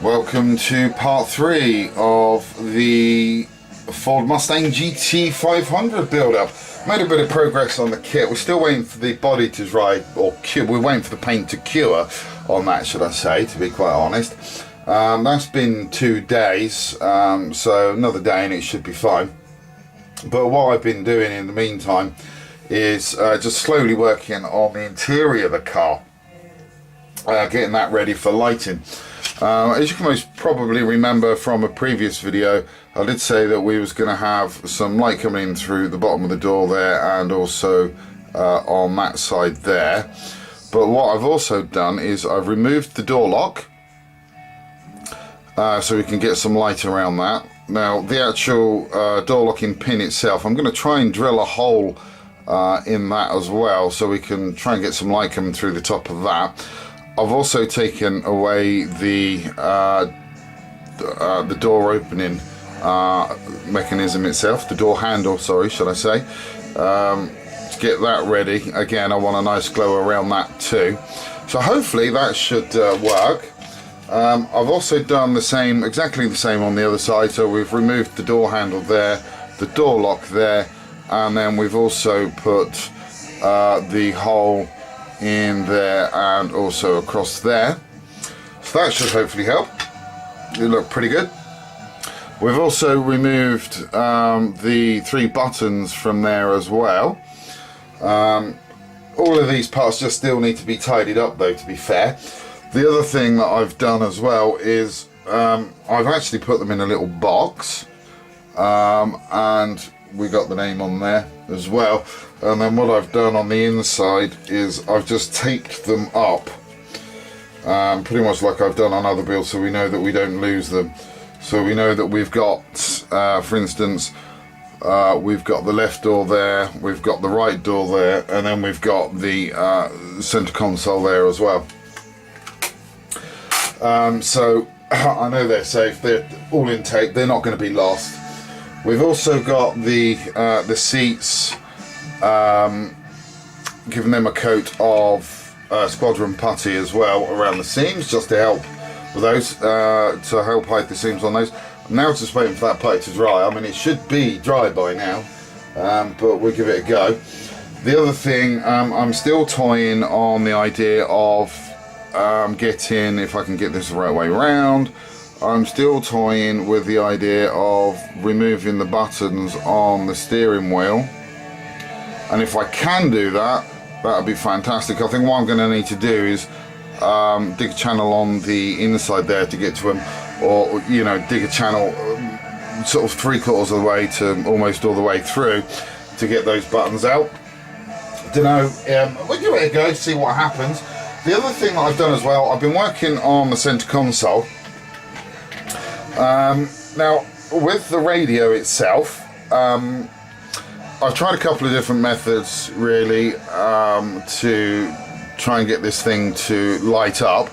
Welcome to part 3 of the Ford Mustang GT500 build-up. Made a bit of progress on the kit. We're still waiting for the body to dry, or cure. We're waiting for the paint to cure on that, should I say, to be quite honest. That's been 2 days, so another day and it should be fine. But what I've been doing in the meantime is just slowly working on the interior of the car, getting that ready for lighting. As you can most probably remember from a previous video, I did say that we was going to have some light coming in through the bottom of the door there, and also on that side there. But what I've also done is I've removed the door lock, so we can get some light around that. Now the actual door locking pin itself, I'm going to try and drill a hole in that as well, so we can try and get some light coming through the top of that. I've also taken away the door opening mechanism itself, the door handle, sorry, should I say, to get that ready. Again, I want a nice glow around that too, so hopefully that should work. I've also done the same, exactly the same on the other side. So we've removed the door handle there, the door lock there, and then we've also put the hole in there and also across there, so that should hopefully help. It look pretty good. We've also removed the 3 buttons from there as well. All of these parts just still need to be tidied up though, to be fair. The other thing that I've done as well is I've actually put them in a little box, and we got the name on there as well. And then what I've done on the inside is I've just taped them up, pretty much like I've done on other builds, so we know that we don't lose them. So we know that we've got, for instance, we've got the left door there, we've got the right door there, and then we've got the center console there as well. So I know they're safe, they're all in tape, they're not going to be lost. We've also got the seats, giving them a coat of squadron putty as well around the seams, just to help with those, to help hide the seams on those. I'm now just waiting for that putty to dry. I mean, it should be dry by now, but we'll give it a go. The other thing, I'm still toying on the idea of getting, if I can get this the right way around, I'm still toying with the idea of removing the buttons on the steering wheel, and if I can do that, that would be fantastic. I think what I'm going to need to do is dig a channel on the inside there to get to them, or dig a channel sort of 3/4 of the way to almost all the way through to get those buttons out. Don't know, we'll give it a go, see what happens. The other thing that I've done as well, I've been working on the center console. Now with the radio itself, I've tried a couple of different methods really to try and get this thing to light up,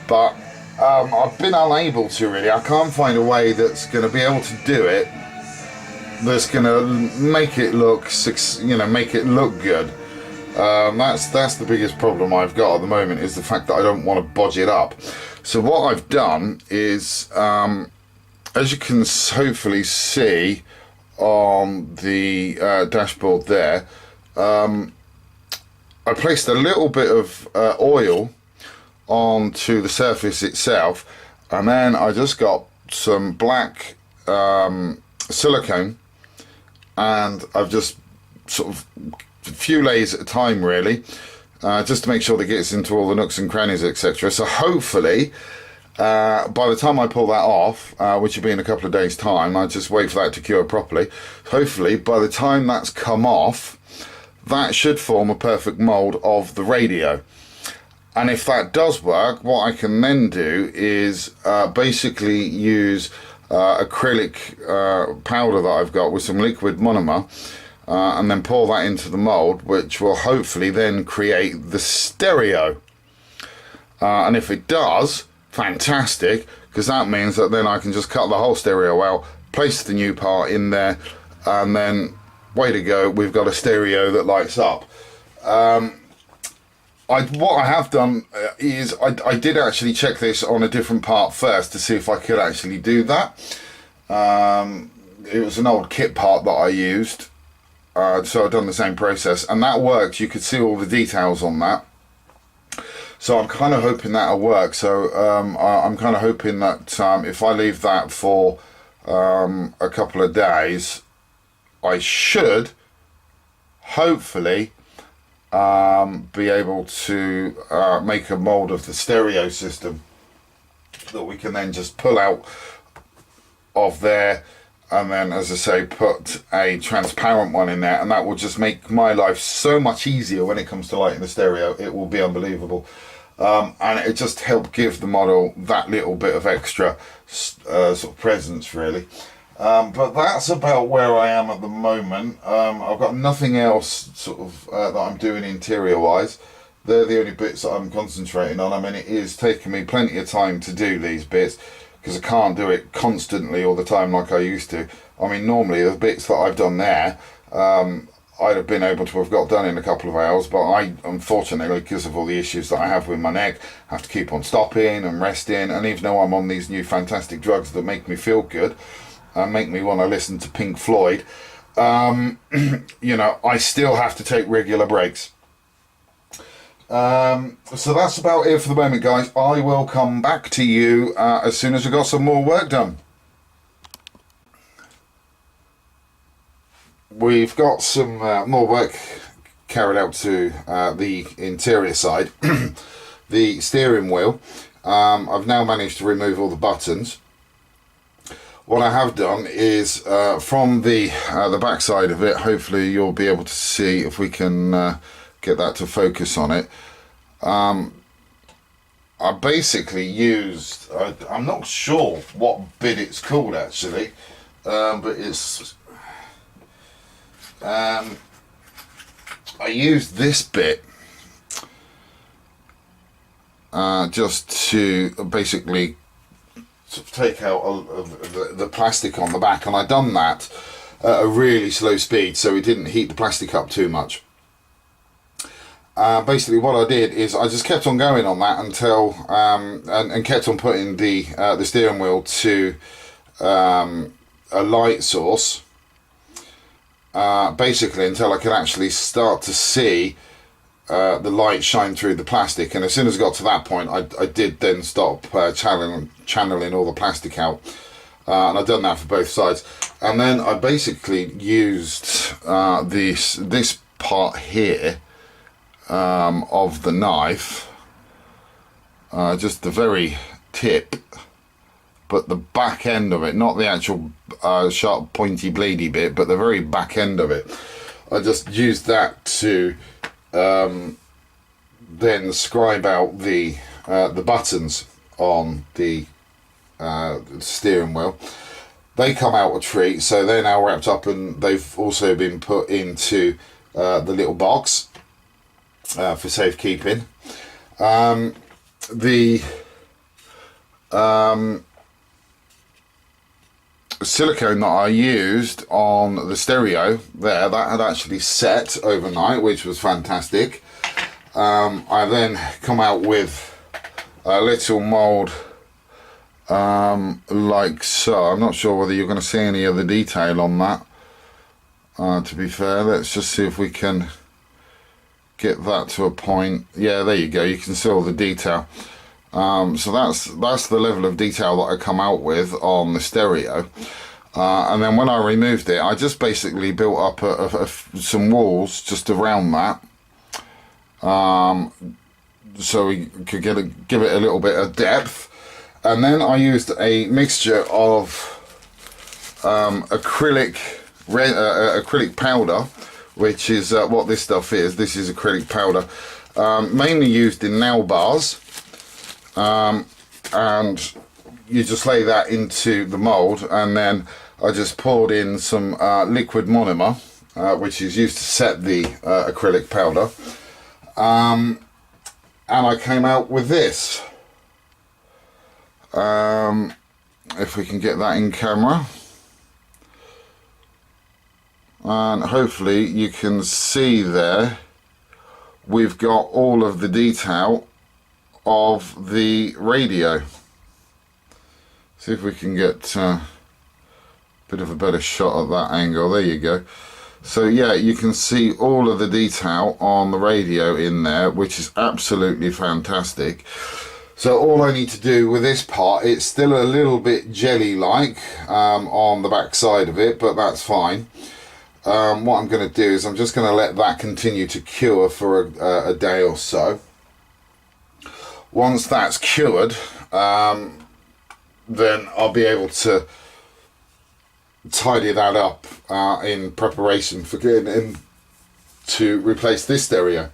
but I've been unable to really. I can't find a way that's going to be able to do it, that's going to make it look, make it look good. That's the biggest problem I've got at the moment, is the fact that I don't want to bodge it up. So what I've done is, as you can hopefully see on the dashboard there, I placed a little bit of oil onto the surface itself, and then I just got some black silicone, and I've just sort of a few layers at a time really, just to make sure that it gets into all the nooks and crannies, etc. So hopefully by the time I pull that off, which will be in a couple of days time, I just wait for that to cure properly, hopefully by the time that's come off, that should form a perfect mold of the radio. And if that does work, what I can then do is basically use acrylic powder that I've got with some liquid monomer, and then pour that into the mold, which will hopefully then create the stereo. And if it does, fantastic, because that means that then I can just cut the whole stereo out, place the new part in there, and then way to go, we've got a stereo that lights up. what I have done is I did actually check this on a different part first to see if I could actually do that. It was an old kit part that I used, so I've done the same process, and that worked. You could see all the details on that. So I'm kind of hoping that'll work. So I'm kind of hoping that if I leave that for a couple of days, I should hopefully be able to make a mold of the stereo system that we can then just pull out of there, and then, as I say, put a transparent one in there, and that will just make my life so much easier when it comes to lighting the stereo. It will be unbelievable, and it just helped give the model that little bit of extra sort of presence, really. But that's about where I am at the moment. I've got nothing else sort of that I'm doing interior wise. They're the only bits that I'm concentrating on. I mean, it is taking me plenty of time to do these bits because I can't do it constantly all the time like I used to. I mean, normally the bits that I've done there, I'd have been able to have got done in a couple of hours, but I, unfortunately, because of all the issues that I have with my neck, have to keep on stopping and resting. And even though I'm on these new fantastic drugs that make me feel good, make me want to listen to Pink Floyd, you know, I still have to take regular breaks. So that's about it for the moment, guys. I will come back to you as soon as I've got some more work done. We've got some more work carried out to the interior side. The steering wheel, I've now managed to remove all the buttons. What I have done is from the back side of it, hopefully you'll be able to see if we can get that to focus on it. I basically used, I'm not sure what bit it's called actually, but it's, I used this bit just to basically sort of take out the plastic on the back, and I done that at a really slow speed so it didn't heat the plastic up too much. Basically what I did is I just kept on going on that until and kept on putting the steering wheel to a light source, basically until I could actually start to see the light shine through the plastic. And as soon as I got to that point, I did then stop channeling all the plastic out, and I've done that for both sides. And then I basically used this part here of the knife, just the very tip, but the back end of it, not the actual sharp pointy bladey bit, but the very back end of it. I just used that to then scribe out the buttons on the steering wheel. They come out a treat, so they're now wrapped up, and they've also been put into the little box for safekeeping. The silicone that I used on the stereo there, that had actually set overnight, which was fantastic. I then come out with a little mold like so. I'm not sure whether you're going to see any of the detail on that, to be fair. Let's just see if we can get that to a point. Yeah, there you go, you can see all the detail. So that's the level of detail that I come out with on the stereo. And then when I removed it, I just basically built up some walls just around that, so we could give it a little bit of depth. And then I used a mixture of acrylic powder, which is what this stuff is. This is acrylic powder, mainly used in nail bars, and you just lay that into the mold, and then I just poured in some liquid monomer, which is used to set the acrylic powder, and I came out with this. If we can get that in camera, and hopefully you can see there we've got all of the detail of the radio. See if we can get a bit of a better shot at that angle. There you go. So yeah, you can see all of the detail on the radio in there, which is absolutely fantastic. So all I need to do with this part, it's still a little bit jelly-like on the back side of it, but that's fine. What I'm going to do is I'm just going to let that continue to cure for a day or so. Once that's cured, then I'll be able to tidy that up in preparation for getting in to replace this stereo.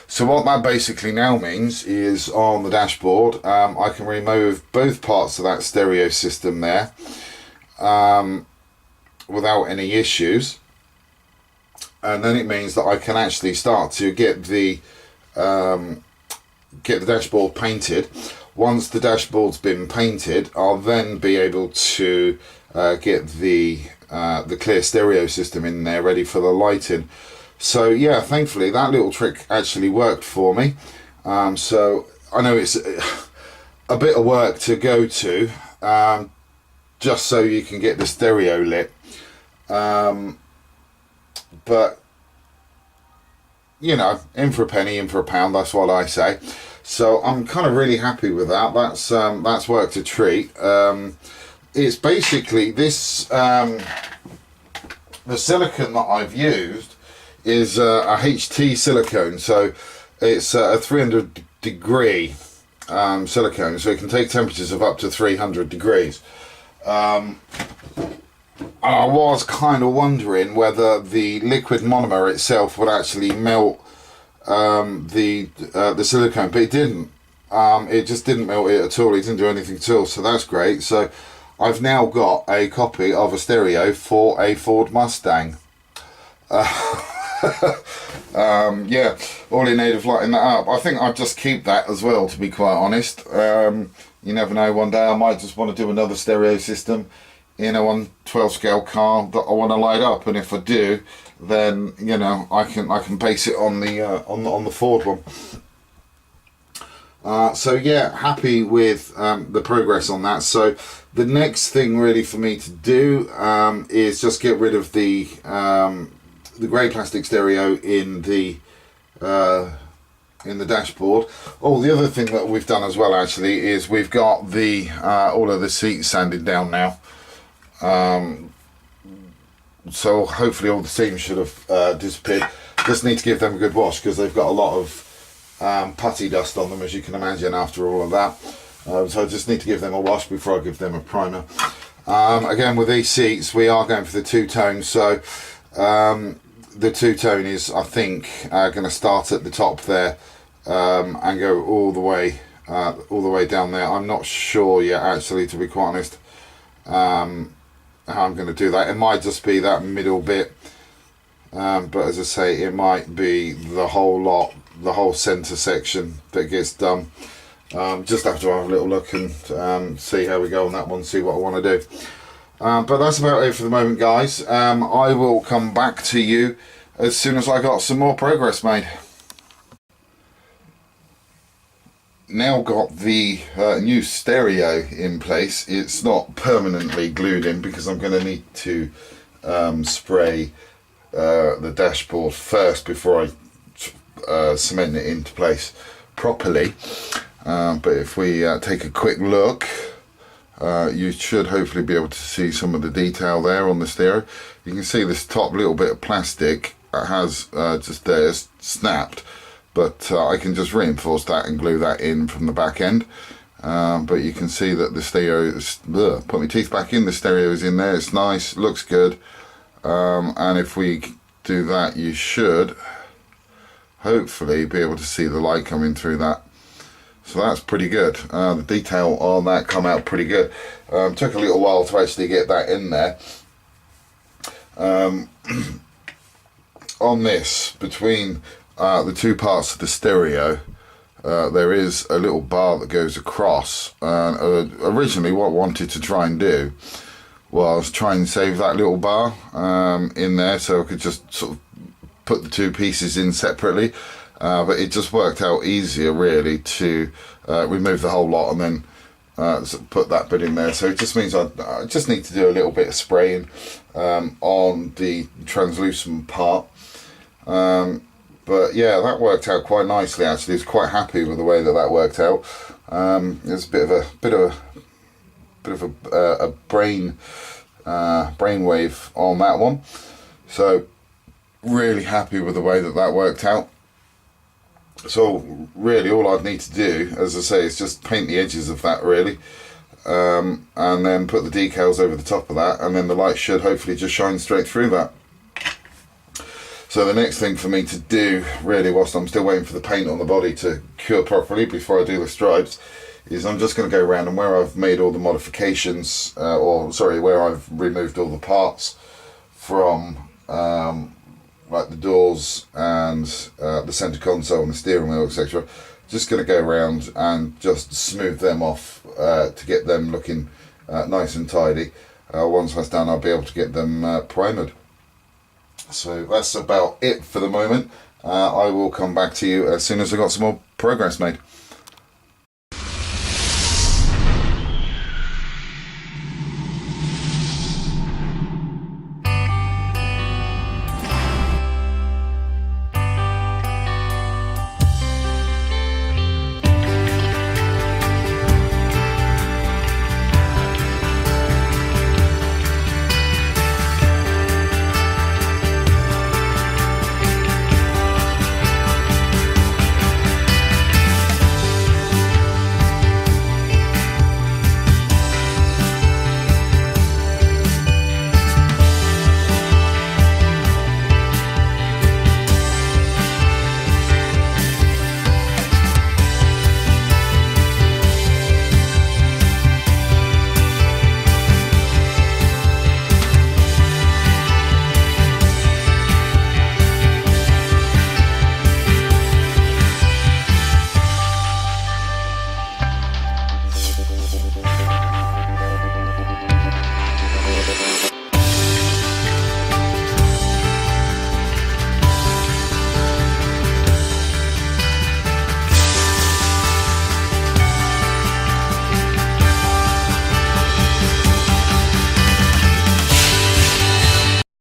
So what that basically now means is on the dashboard I can remove both parts of that stereo system there without any issues, and then it means that I can actually start to get the dashboard painted. Once the dashboard's been painted, I'll then be able to get the clear stereo system in there ready for the lighting. So yeah, thankfully that little trick actually worked for me. So I know it's a bit of work to go to just so you can get the stereo lit, but you know, in for a penny, in for a pound, that's what I say. So I'm kind of really happy with that. That's worked a treat. It's basically this, the silicone that I've used is a HT silicone, so it's a 300 degree silicone, so it can take temperatures of up to 300 degrees. I was kind of wondering whether the liquid monomer itself would actually melt the silicone, but it didn't. It just didn't melt it at all. It didn't do anything at all, so that's great. So I've now got a copy of a stereo for a Ford Mustang. Yeah, all in aid of lighting that up. I think I'll just keep that as well, to be quite honest. You never know, one day I might just want to do another stereo system in a 1/12 scale car that I want to light up, and if I do, then you know I can base it on the Ford one. So yeah, happy with the progress on that. So the next thing really for me to do is just get rid of the grey plastic stereo in the dashboard. Oh, the other thing that we've done as well actually is we've got the all of the seats sanded down now. So hopefully all the seams should have disappeared. Just need to give them a good wash because they've got a lot of putty dust on them, as you can imagine, after all of that. So I just need to give them a wash before I give them a primer. Again, with these seats we are going for the two-tone, so the two-tone is, I think, going to start at the top there and go all the way down there. I'm not sure yet, actually, to be quite honest, how I'm going to do that. It might just be that middle bit, but as I say, it might be the whole lot, the whole centre section that gets done. Just have to have a little look and see how we go on that one, see what I want to do. But that's about it for the moment, guys. I will come back to you as soon as I got some more progress made. Now got the new stereo in place. It's not permanently glued in because I'm going to need to spray the dashboard first before I cement it into place properly. But if we take a quick look, you should hopefully be able to see some of the detail there on the stereo. You can see this top little bit of plastic has just there snapped, but I can just reinforce that and glue that in from the back end. But you can see that the stereo is, put my teeth back in, the stereo is in there. It's nice, looks good, and if we do that, you should hopefully be able to see the light coming through that. So that's pretty good. The detail on that come out pretty good. Took a little while to actually get that in there. On this, between the two parts of the stereo, there is a little bar that goes across. Originally what I wanted to try and do was try and save that little bar in there, so I could just sort of put the two pieces in separately, but it just worked out easier really to remove the whole lot and then put that bit in there. So it just means I just need to do a little bit of spraying on the translucent part. But yeah, that worked out quite nicely actually. I was quite happy with the way that worked out. There's a bit of a brainwave on that one. So really happy with the way that worked out. So really all I'd need to do, as I say, is just paint the edges of that really, and then put the decals over the top of that, and then the light should hopefully just shine straight through that. So the next thing for me to do really, whilst I'm still waiting for the paint on the body to cure properly before I do the stripes, is I'm just going to go around, and where I've made all the modifications, where I've removed all the parts from like the doors and the centre console and the steering wheel, etc. Just going to go around and just smooth them off to get them looking nice and tidy. Once that's done, I'll be able to get them primered. So that's about it for the moment. I will come back to you as soon as I've got some more progress made.